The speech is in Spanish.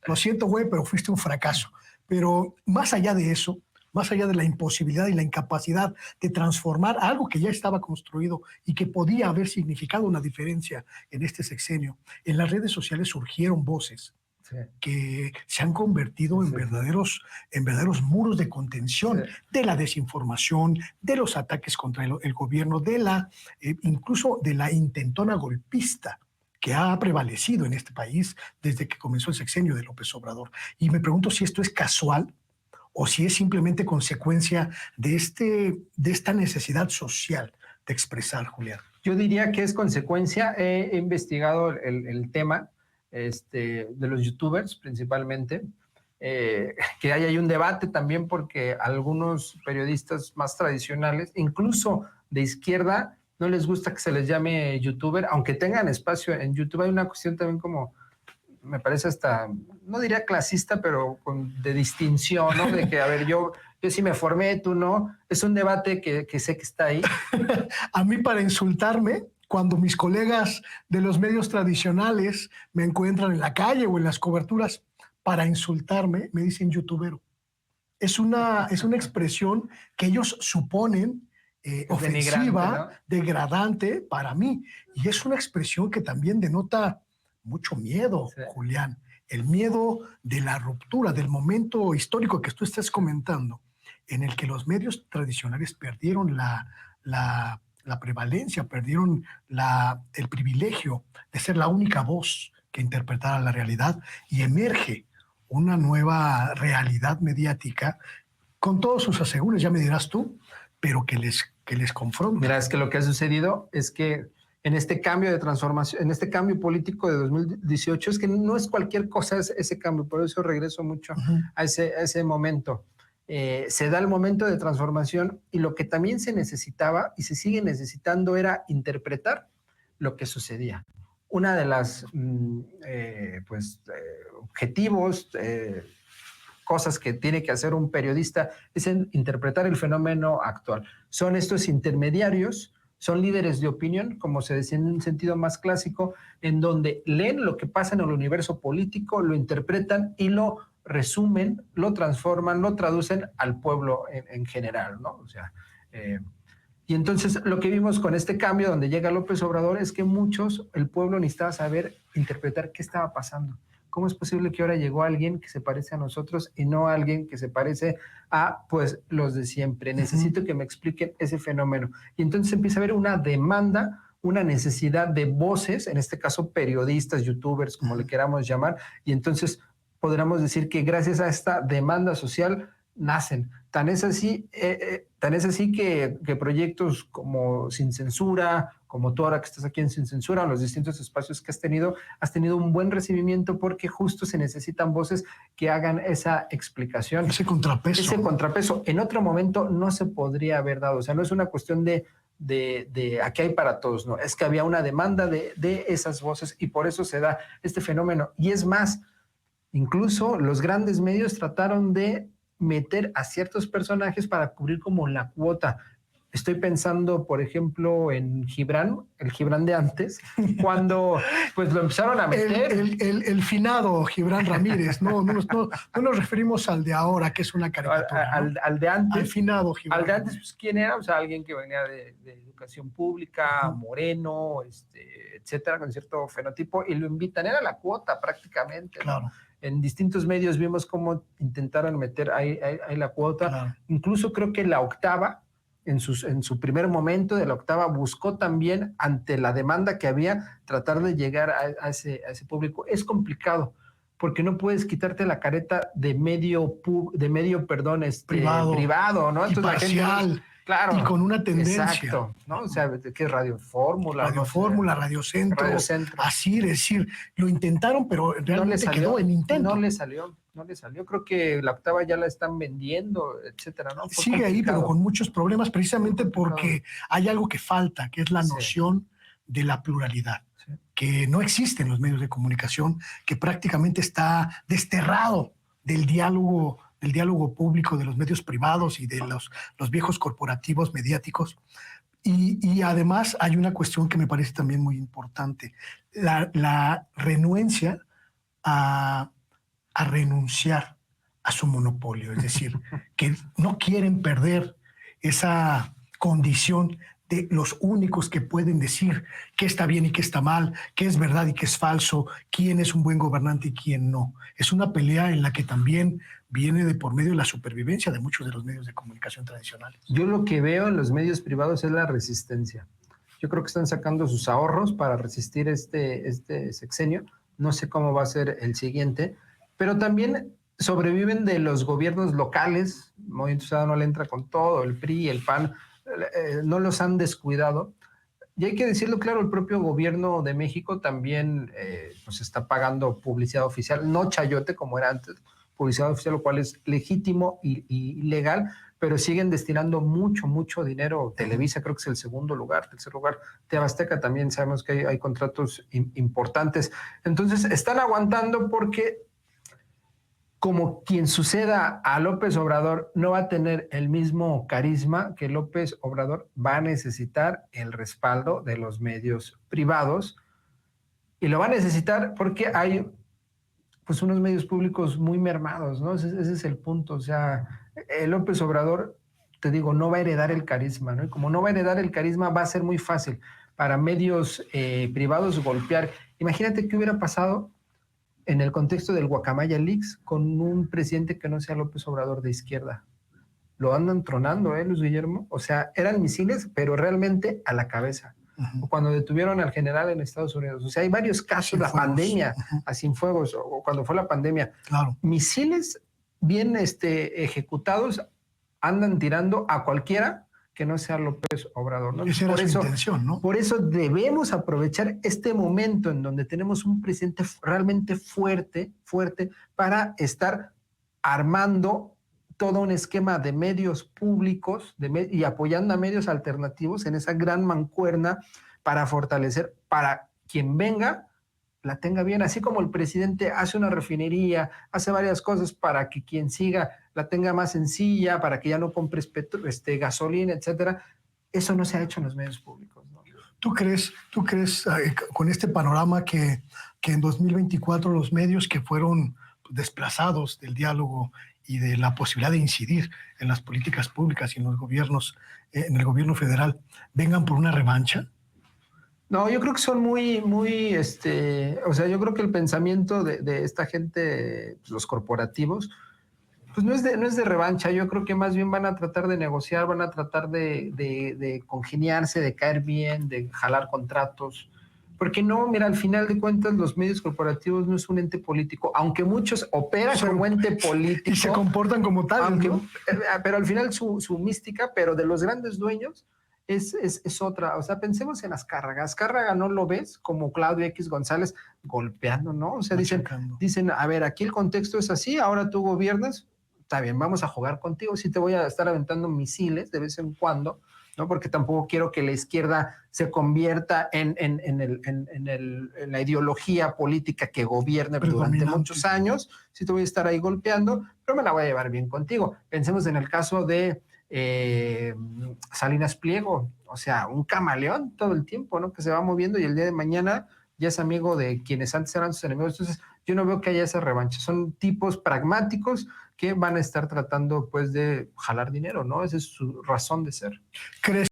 lo siento, güey, pero fuiste un fracaso. Pero más allá de eso, más allá de la imposibilidad y la incapacidad de transformar algo que ya estaba construido y que podía haber significado una diferencia en este sexenio, en las redes sociales surgieron voces que se han convertido en verdaderos muros de contención de la desinformación, de los ataques contra el gobierno, incluso de la intentona golpista que ha prevalecido en este país desde que comenzó el sexenio de López Obrador. Y me pregunto si esto es casual o si es simplemente consecuencia de esta necesidad social de expresar, Julián. Yo diría que es consecuencia. He investigado el tema de los youtubers principalmente, que hay un debate también porque algunos periodistas más tradicionales, incluso de izquierda, no les gusta que se les llame youtuber, aunque tengan espacio en YouTube. Hay una cuestión también como, me parece hasta, no diría clasista, pero de distinción, ¿no? De que, a ver, yo sí me formé, tú no. Es un debate que sé que está ahí. A mí, para insultarme, cuando mis colegas de los medios tradicionales me encuentran en la calle o en las coberturas, para insultarme, me dicen youtubero. Es una expresión que ellos suponen ofensiva, degradante para mí. Y es una expresión que también denota mucho miedo, Julián. El miedo de la ruptura, del momento histórico que tú estás comentando, en el que los medios tradicionales perdieron la prevalencia, perdieron el privilegio de ser la única voz que interpretara la realidad, y emerge una nueva realidad mediática con todos sus asegúnes, ya me dirás tú, pero que les confronta. Mira, es que lo que ha sucedido es que en este cambio de transformación, en este cambio político de 2018, es que no es cualquier cosa ese cambio, por eso regreso mucho a ese momento. Se da el momento de transformación, y lo que también se necesitaba y se sigue necesitando era interpretar lo que sucedía. Una de las objetivos, cosas que tiene que hacer un periodista es interpretar el fenómeno actual. Son estos intermediarios, son líderes de opinión, como se decía en un sentido más clásico, en donde leen lo que pasa en el universo político, lo interpretan y lo resumen, lo transforman, lo traducen al pueblo en general, ¿no? O sea, y entonces lo que vimos con este cambio donde llega López Obrador es que el pueblo necesitaba saber interpretar qué estaba pasando. ¿Cómo es posible que ahora llegó alguien que se parece a nosotros y no alguien que se parece a, pues, los de siempre? Necesito que me expliquen ese fenómeno. Y entonces empieza a haber una demanda, una necesidad de voces, en este caso periodistas, youtubers, como le queramos llamar, y entonces podríamos decir que gracias a esta demanda social nacen. Tan es así que proyectos como Sin Censura, como tú ahora que estás aquí en Sin Censura, los distintos espacios que has tenido un buen recibimiento, porque justo se necesitan voces que hagan esa explicación. Ese contrapeso. Ese contrapeso. En otro momento no se podría haber dado. O sea, no es una cuestión de aquí hay para todos, no. Es que había una demanda de esas voces, y por eso se da este fenómeno. Y es más, incluso los grandes medios trataron de meter a ciertos personajes para cubrir como la cuota. Estoy pensando, por ejemplo, en Gibran, el Gibran de antes, cuando pues lo empezaron a meter. El finado Gibran Ramírez, no nos referimos al de ahora, que es una caricatura. Al de antes. Al finado Gibran. Al de antes, pues, ¿quién era? O sea, alguien que venía de educación pública, moreno, etcétera, con cierto fenotipo, y lo invitan, era la cuota prácticamente, ¿no? Claro. En distintos medios vimos cómo intentaron meter ahí la cuota. Claro. Incluso creo que La Octava, en su primer momento de La Octava, buscó también, ante la demanda que había, tratar de llegar a ese público. Es complicado, porque no puedes quitarte la careta de medio privado, ¿no? Y entonces, parcial. Claro. Y con una tendencia. Exacto, ¿no? O sea, que es Radio Fórmula. Radio Fórmula, Radio Centro. Así, es decir, lo intentaron, pero realmente quedó en intento. No le salió. Creo que La Octava ya la están vendiendo, etcétera, ¿no? Sigue ahí, pero con muchos problemas, precisamente porque hay algo que falta, que es la noción de la pluralidad, que no existe en los medios de comunicación, que prácticamente está desterrado del diálogo público, de los medios privados y de los viejos corporativos mediáticos. Y además hay una cuestión que me parece también muy importante, la renuencia a a renunciar a su monopolio, es decir, que no quieren perder esa condición de los únicos que pueden decir qué está bien y qué está mal, qué es verdad y qué es falso, quién es un buen gobernante y quién no. Es una pelea en la que también viene de por medio de la supervivencia de muchos de los medios de comunicación tradicionales. Yo lo que veo en los medios privados es la resistencia. Yo creo que están sacando sus ahorros para resistir este sexenio. No sé cómo va a ser el siguiente, pero también sobreviven de los gobiernos locales. Movimiento Ciudadano le entra con todo, el PRI, el PAN, no los han descuidado. Y hay que decirlo claro, el propio gobierno de México también pues está pagando publicidad oficial, no chayote como era antes, publicidad oficial, lo cual es legítimo y legal, pero siguen destinando mucho dinero. Televisa creo que es el segundo lugar, tercer lugar. TV Azteca también sabemos que hay contratos importantes. Entonces están aguantando porque como quien suceda a López Obrador no va a tener el mismo carisma que López Obrador, va a necesitar el respaldo de los medios privados y lo va a necesitar porque hay pues unos medios públicos muy mermados, ¿no? Ese es el punto. O sea, López Obrador, te digo, no va a heredar el carisma, ¿no? Y como no va a heredar el carisma, va a ser muy fácil para medios privados golpear. Imagínate qué hubiera pasado en el contexto del Guacamaya Leaks con un presidente que no sea López Obrador de izquierda. Lo andan tronando, Luis Guillermo. O sea, eran misiles, pero realmente a la cabeza. O cuando detuvieron al general en Estados Unidos. O sea, hay varios casos, la pandemia, a Cienfuegos, o cuando fue la pandemia. Claro. Misiles bien ejecutados andan tirando a cualquiera que no sea López Obrador, ¿no? Esa era su intención, ¿no? Por eso debemos aprovechar este momento en donde tenemos un presidente realmente fuerte, para estar armando todo un esquema de medios públicos y apoyando a medios alternativos en esa gran mancuerna para fortalecer, para quien venga, la tenga bien, así como el presidente hace una refinería, hace varias cosas para que quien siga la tenga más sencilla, para que ya no compres gasolina, etcétera. Eso no se ha hecho en los medios públicos, ¿no? ¿Tú crees con este panorama que en 2024 los medios que fueron desplazados del diálogo y de la posibilidad de incidir en las políticas públicas y en los gobiernos, en el gobierno federal, vengan por una revancha? No, yo creo que son o sea, yo creo que el pensamiento de esta gente, los corporativos, pues no es de revancha. Yo creo que más bien van a tratar de negociar, van a tratar de congeniarse, de caer bien, de jalar contratos. Porque no, mira, al final de cuentas los medios corporativos no es un ente político, aunque muchos operan como ente político. Y se comportan como tal, ¿no? Pero al final su mística, pero de los grandes dueños, es otra. O sea, pensemos en Azcárraga. Azcárraga no lo ves como Claudio X González golpeando, ¿no? O sea, dicen, a ver, aquí el contexto es así, ahora tú gobiernas, está bien, vamos a jugar contigo, sí te voy a estar aventando misiles de vez en cuando, ¿no? Porque tampoco quiero que la izquierda se convierta en la ideología política que gobierne durante muchos años. Sí te voy a estar ahí golpeando, pero me la voy a llevar bien contigo. Pensemos en el caso de Salinas Pliego, o sea, un camaleón todo el tiempo, ¿no? Que se va moviendo y el día de mañana ya es amigo de quienes antes eran sus enemigos. Entonces, yo no veo que haya esa revancha. Son tipos pragmáticos que van a estar tratando, pues, de jalar dinero, ¿no? Esa es su razón de ser. ¿Crees